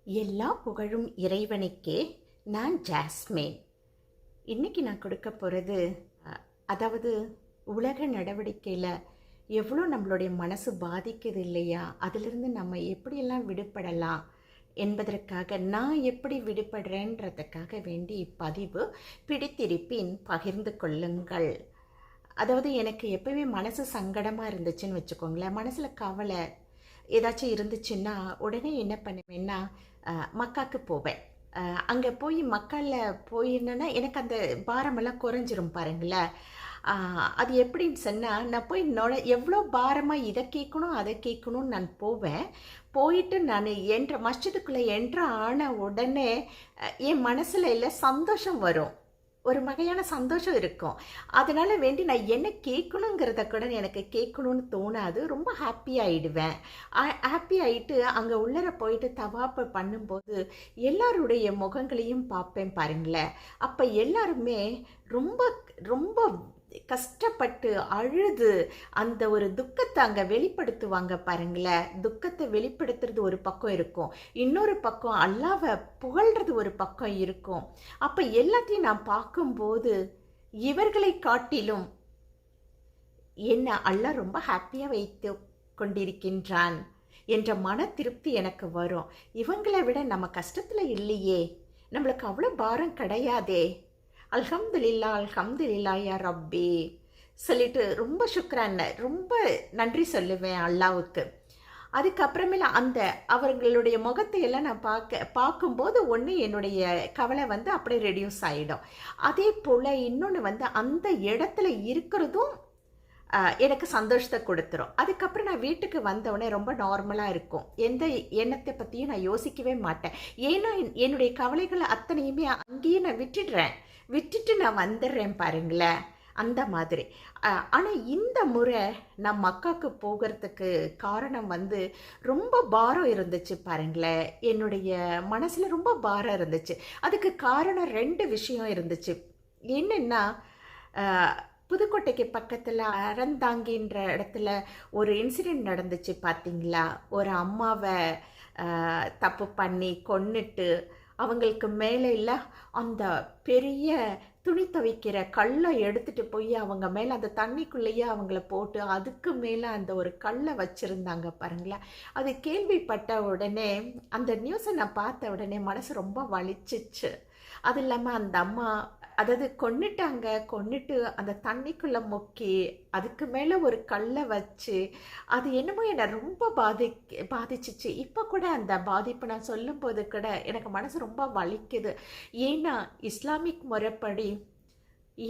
எல்லா புகழும் இறைவனுக்கே. நான் ஜாஸ்மின். இன்னைக்கு நான் கொடுக்க போகிறது, அதாவது உலக நடவடிக்கையில் எவ்வளோ நம்மளுடைய மனசு பாதிக்குது இல்லையா, அதிலிருந்து நம்ம எப்படியெல்லாம் விடுபடலாம் என்பதற்காக நான் எப்படி விடுபடுறேன்றதுக்காக வேண்டி இப்பதிவு. பிடித்திருப்பின் பகிர்ந்து கொள்ளுங்கள். அதாவது எனக்கு எப்பவுமே மனசு சங்கடமாக இருந்துச்சுன்னு வச்சுக்கோங்களேன், மனசில் கவலை ஏதாச்சும் இருந்துச்சுன்னா உடனே என்ன பண்ணுவேன்னா மக்காவுக்கு போவேன். அங்கே போய் மக்காவில் போயிருந்தேன்னா எனக்கு அந்த பாரமெல்லாம் குறைஞ்சிரும் பாருங்களேன். அது எப்படின்னு சொன்னால், நான் போய் எவ்வளோ பாரமாக இதை கேட்கணும் அதை கேட்கணும்னு நான் போவேன். போயிட்டு நான் மஸ்ஜிதுக்குள்ளே என்ட்ரு ஆன உடனே என் மனசில் இல்லை சந்தோஷம் வரும், ஒரு வகையான சந்தோஷம் இருக்கும். அதனால் வேண்டி நான் என்ன கேட்கணுங்கிறத கூட எனக்கு கேட்கணும்னு தோணாது, ரொம்ப ஹாப்பி ஆகிடுவேன். ஹாப்பி ஆகிட்டு அங்கே உள்ளர போயிட்டு தவாப்பு பண்ணும்போது எல்லாருடைய முகங்களையும் பார்ப்பேன் பாருங்களேன். அப்போ எல்லாருமே ரொம்ப ரொம்ப கஷ்டப்பட்டு அழுது அந்த ஒரு துக்கத்தை அங்கே வெளிப்படுத்துவாங்க பாருங்களேன். துக்கத்தை வெளிப்படுத்துறது ஒரு பக்கம் இருக்கும், இன்னொரு பக்கம் அல்லாவை புகழ்றது ஒரு பக்கம் இருக்கும். அப்போ எல்லாத்தையும் நான் பார்க்கும்போது இவர்களை காட்டிலும் என்ன அல்லாஹ் ரொம்ப ஹாப்பியாக வைத்து கொண்டிருக்கின்றான் என்ற மன திருப்தி எனக்கு வரும். இவங்களை விட நம்ம கஷ்டத்தில் இல்லையே, நம்மளுக்கு அவ்வளோ பாரம் கிடையாதே, அல்ஹம்துலில்லா அல்ஹம்துலில்லா யா ரப்பி சொல்லிட்டு ரொம்ப சுக்ரான், ரொம்ப நன்றி சொல்லுவேன் அல்லாவுக்கு. அதுக்கப்புறமேல அந்த அவர்களுடைய முகத்தை எல்லாம் நான் பார்க்கும்போது ஒன்று என்னுடைய கவலை அப்படியே ரெடியூஸ் ஆகிடும். அதே போல் இன்னொன்று அந்த இடத்துல இருக்கிறதும் எனக்கு சந்தோஷத்தை கொடுத்துரும். அதுக்கப்புறம் நான் வீட்டுக்கு வந்தவுடனே ரொம்ப நார்மலாக இருக்கும், எந்த எண்ணத்தை பற்றியும் நான் யோசிக்கவே மாட்டேன். ஏன்னா என்னுடைய கவலைகளை அத்தனையுமே அங்கேயே நான் விட்டுட்டு நான் வந்துடுறேன் பாருங்களேன், அந்த மாதிரி. ஆனால் இந்த முறை நான் மக்காவுக்கு போகிறதுக்கு காரணம் ரொம்ப பாரம் இருந்துச்சு பாருங்களேன், என்னுடைய மனசில் ரொம்ப பாரம் இருந்துச்சு. அதுக்கு காரணம் 2 விஷயம் இருந்துச்சு. என்னென்னா, புதுக்கோட்டைக்கு பக்கத்தில் அறந்தாங்கின்ற இடத்துல ஒரு இன்சிடெண்ட் நடந்துச்சு பார்த்தீங்களா. ஒரு அம்மாவை தப்பு பண்ணி கொன்னுட்டு அவங்களுக்கு மேலே இல்லை அந்த பெரிய துணி துவைக்கிற கல்லை எடுத்துகிட்டு போய் அவங்க மேலே அந்த தண்ணிக்குள்ளேயே அவங்கள போட்டு அதுக்கு மேலே அந்த ஒரு கல்லை வச்சுருந்தாங்க பாருங்களேன். அது கேள்விப்பட்ட உடனே, அந்த நியூஸை நான் பார்த்த உடனே மனசு ரொம்ப வலிச்சிச்சு. அது இல்லாமல் அந்த அம்மா அதாவது கொன்னுட்டு அந்த தண்ணிக்குள்ளே முக்கி அதுக்கு மேலே ஒரு கல்லை வச்சு, அது என்னமோ என்னை ரொம்ப பாதிச்சிச்சு. இப்போ கூட அந்த பாதிப்பு நான் சொல்லும்போது கூட எனக்கு மனசு ரொம்ப வலிக்குது. ஏன்னா இஸ்லாமிக் முறைப்படி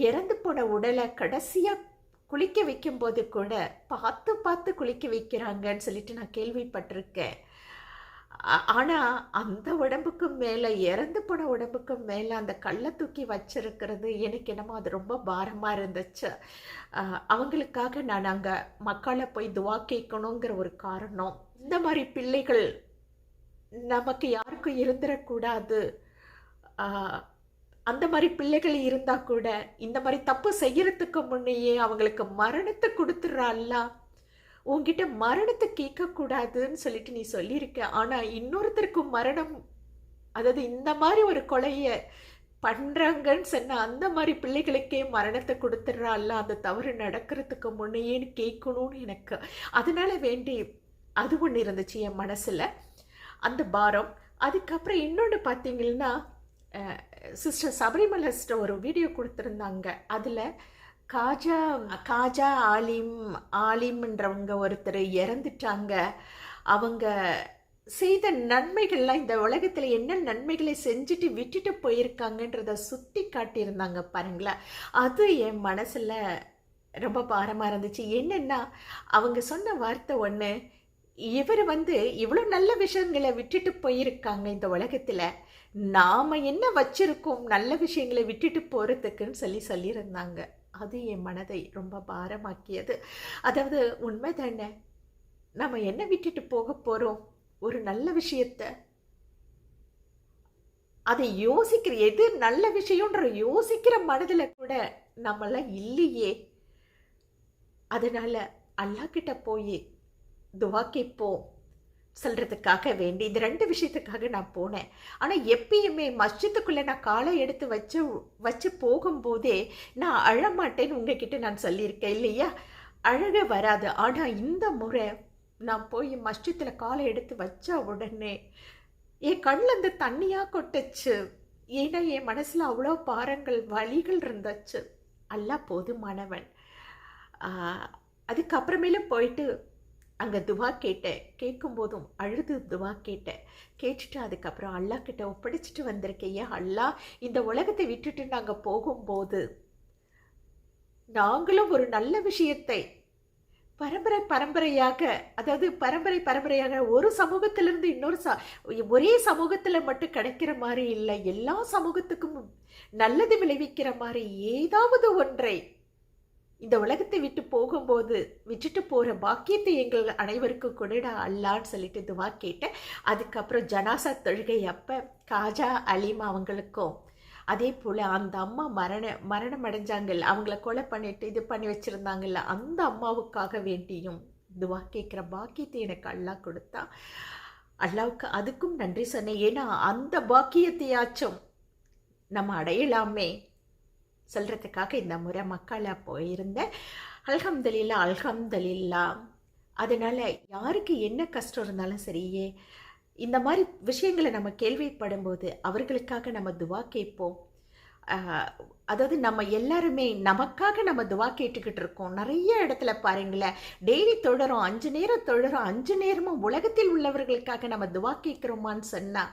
இறந்து போன உடலை கடைசியாக குளிக்க வைக்கும்போது கூட பார்த்து குளிக்க வைக்கிறாங்கன்னு சொல்லிட்டு நான் கேள்விப்பட்டிருக்கேன். ஆனால் அந்த உடம்புக்கு மேலே, இறந்து போன உடம்புக்கு மேலே அந்த கல்லை தூக்கி வச்சிருக்கிறது எனக்கு என்னமோ அது ரொம்ப பாரமாக இருந்துச்சு. அவங்களுக்காக நான் அங்கே மக்களை போய் துவா கேட்கணுங்கிற ஒரு காரணம். இந்த மாதிரி பிள்ளைகள் நமக்கு யாருக்கும் இருந்துடக்கூடாது. அந்த மாதிரி பிள்ளைகள் இருந்தால் கூட இந்த மாதிரி தப்பு செய்யறதுக்கு முன்னையே அவங்களுக்கு மரணத்தை கொடுத்துட்றாள்ல. உங்ககிட்ட மரணத்தை கேட்கக்கூடாதுன்னு சொல்லிட்டு நீ சொல்லியிருக்க, ஆனால் இன்னொருத்தருக்கு மரணம், அதாவது இந்த மாதிரி ஒரு கொலையை பண்ணுறாங்கன்னு சொன்ன அந்த மாதிரி பிள்ளைகளுக்கே மரணத்தை கொடுத்துட்றாள்ல, அந்த தவறு நடக்கிறதுக்கு முன்னையேன்னு கேட்கணும்னு எனக்கு அதனால வேண்டி அது ஒன்று இருந்துச்சு என் மனசில், அந்த பாரம். அதுக்கப்புறம் இன்னொன்று பார்த்தீங்கன்னா, சிஸ்டர் சபரிமலை சிஸ்டர் ஒரு வீடியோ கொடுத்துருந்தாங்க. அதில் காஜா ஆலிம்ன்றவங்க ஒருத்தர் இறந்துட்டாங்க. அவங்க செய்த நன்மைகள்லாம், இந்த உலகத்தில் என்ன நன்மைகளை செஞ்சுட்டு விட்டுட்டு போயிருக்காங்கன்றத சுட்டி காட்டியிருந்தாங்க பாருங்களேன். அது என் மனசில் ரொம்ப பாரமாக இருந்துச்சு. என்னென்னா, அவங்க சொன்ன வார்த்தை ஒன்று, இவர் இவ்வளோ நல்ல விஷயங்களை விட்டுட்டு போயிருக்காங்க இந்த உலகத்தில், நாம் என்ன வச்சுருக்கோம் நல்ல விஷயங்களை விட்டுட்டு போகிறதுக்குன்னு சொல்லியிருந்தாங்க. அது என் மனதை ரொம்ப பாரமாக்கியது. அதாவது உண்மை தானே, நம்ம என்ன விட்டுட்டு போக போகிறோம், ஒரு நல்ல விஷயத்த, அதை எது நல்ல விஷயம்ன்ற யோசிக்கிற மனதில் கூட நம்மளாம் இல்லையே. அதனால் அல்லாஹ் கிட்ட போய் துவா கேட்போம். சொல்கிறதுக்காக வேண்டி இந்த 2 விஷயத்துக்காக நான் போனேன். ஆனால் எப்பயுமே மஸ்ஜித்துக்குள்ளே நான் காலை எடுத்து வச்சு போகும்போதே நான் அழமாட்டேன்னு உங்ககிட்ட நான் சொல்லியிருக்கேன் இல்லையா? அழுக வராது. ஆனால் இந்த முறை நான் போய் மஸ்ஜித்தில் காலை எடுத்து வச்ச உடனே என் கண்ணில் அந்த தண்ணியாக கொட்டுச்சு. ஏன்னா என் மனசில் அவ்வளோ பாரங்கள் வலிகள் இருந்துச்சு. அல்லாஹ் போதுமானவன். அதுக்கப்புறமேல போயிட்டு அங்கே துவா கேட்டேன். கேட்கும்போதும் அழுது துவா கேட்டேன். கேட்டுட்டு அதுக்கப்புறம் அல்லாஹ் கிட்ட ஒப்படைச்சிட்டு வந்திருக்கேன். ஏன் அல்லாஹ், இந்த உலகத்தை விட்டுட்டு நாங்கள் போகும்போது நாங்களும் ஒரு நல்ல விஷயத்தை பரம்பரையாக, அதாவது பரம்பரையாக ஒரு சமூகத்திலிருந்து இன்னொரு ஒரே சமூகத்தில் மட்டும் கிடைக்கிற மாதிரி இல்லை, எல்லா சமூகத்துக்கும் நல்லது விளைவிக்கிற மாதிரி ஏதாவது ஒன்றை இந்த உலகத்தை விட்டு போகும்போது விட்டுட்டு போகிற பாக்கியத்தை எங்கள் அனைவருக்கும் கொடுடா அல்லான்னு சொல்லிட்டு துவா கேட்டேன். அதுக்கப்புறம் ஜனாசா தொழுகை அப்போ காஜா அலீமா அவங்களுக்கும் அதே போல் அந்த அம்மா மரணம் அடைஞ்சாங்கல்ல, அவங்கள கொலை பண்ணிட்டு இது பண்ணி வச்சுருந்தாங்கல்ல, அந்த அம்மாவுக்காக வேண்டியும் துவா கேட்குற பாக்கியத்தை எனக்கு அல்லாஹ் கொடுத்தா. அல்லாவுக்கு அதுக்கும் நன்றி சொன்னேன். ஏன்னா அந்த பாக்கியத்தையாச்சும் நம்ம அடையலாமே சொல்கிறதுக்காக இந்த முறை மக்களாக போயிருந்தேன். அல்ஹம்துலில்லா. அதனால் யாருக்கு என்ன கஷ்டம் இருந்தாலும் சரியே, இந்த மாதிரி விஷயங்களை நம்ம கேள்விப்படும்போது அவர்களுக்காக நம்ம துவா கேட்போம். அதாவது நம்ம எல்லாருமே நமக்காக நம்ம துவா கேட்டுக்கிட்டு இருக்கோம். நிறைய இடத்துல பாருங்களேன், டெய்லி தொழுறோம், 5 நேரம் தொழுறோம், 5 நேரமும் உலகத்தில் உள்ளவர்களுக்காக நம்ம துவா கேட்குறோமான்னு சொன்னால்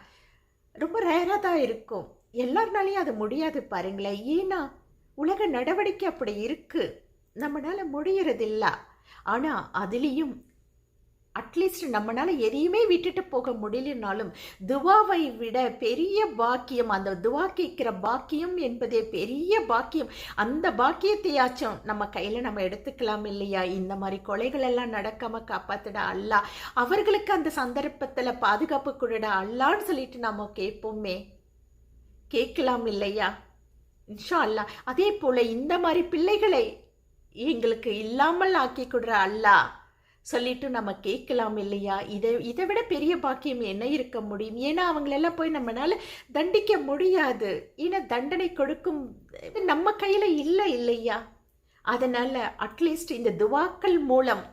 ரொம்ப ரேராக தான் இருக்கும். எல்லாருனாலையும் அது முடியாது பாருங்களேன். ஏன்னா உலக நடவடிக்கை அப்படி இருக்கு, நம்மளால முடியறதில்ல. ஆனால் அதுலேயும் அட்லீஸ்ட் நம்மளால எதையுமே விட்டுட்டு போக முடியலனாலும் துவாவை விட பெரிய பாக்கியம், அந்த துவா கேட்கிற பாக்கியம் என்பதே பெரிய பாக்கியம். அந்த பாக்கியத்தையாச்சும் நம்ம கையில் நம்ம எடுத்துக்கலாம் இல்லையா? இந்த மாதிரி கொலைகள் எல்லாம் நடக்காம காப்பாத்திட அல்லாஹ், அவர்களுக்கு அந்த சந்தர்ப்பத்தில் பாதுகாப்பு கொடுட அல்லான்னு சொல்லிட்டு நம்ம கேட்போமே, கேட்கலாம் இல்லையா? இன்ஷா அல்லாஹ். அதே போல இந்த மாதிரி பிள்ளைகளை எங்களுக்கு இல்லாமல் ஆக்கி கொடுற அல்லாஹ் சொல்லிட்டு நம்ம கேட்கலாம் இல்லையா? இதை விட பெரிய பாக்கியம் என்ன இருக்க முடியும்? ஏன்னா அவங்களெல்லாம் போய் நம்மளால தண்டிக்க முடியாது. ஏன்னா தண்டனை கொடுக்கும் நம்ம கையில் இல்லை இல்லையா? அதனால் அட்லீஸ்ட் இந்த துவாக்கள் மூலம்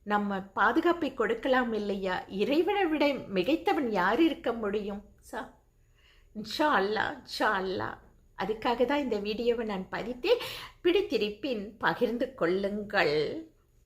நம்ம பாதுகாப்பை கொடுக்கலாம் இல்லையா? இறைவனை விட மிகைத்தவன் யார் இருக்க முடியும்? இன்ஷா அல்லாஹ், இன்ஷா அல்லாஹ். அதுக்காக தான் இந்த வீடியோவை நான் பதித்தேன். பிடித்திருப்பின் பகிர்ந்து கொள்ளுங்கள்.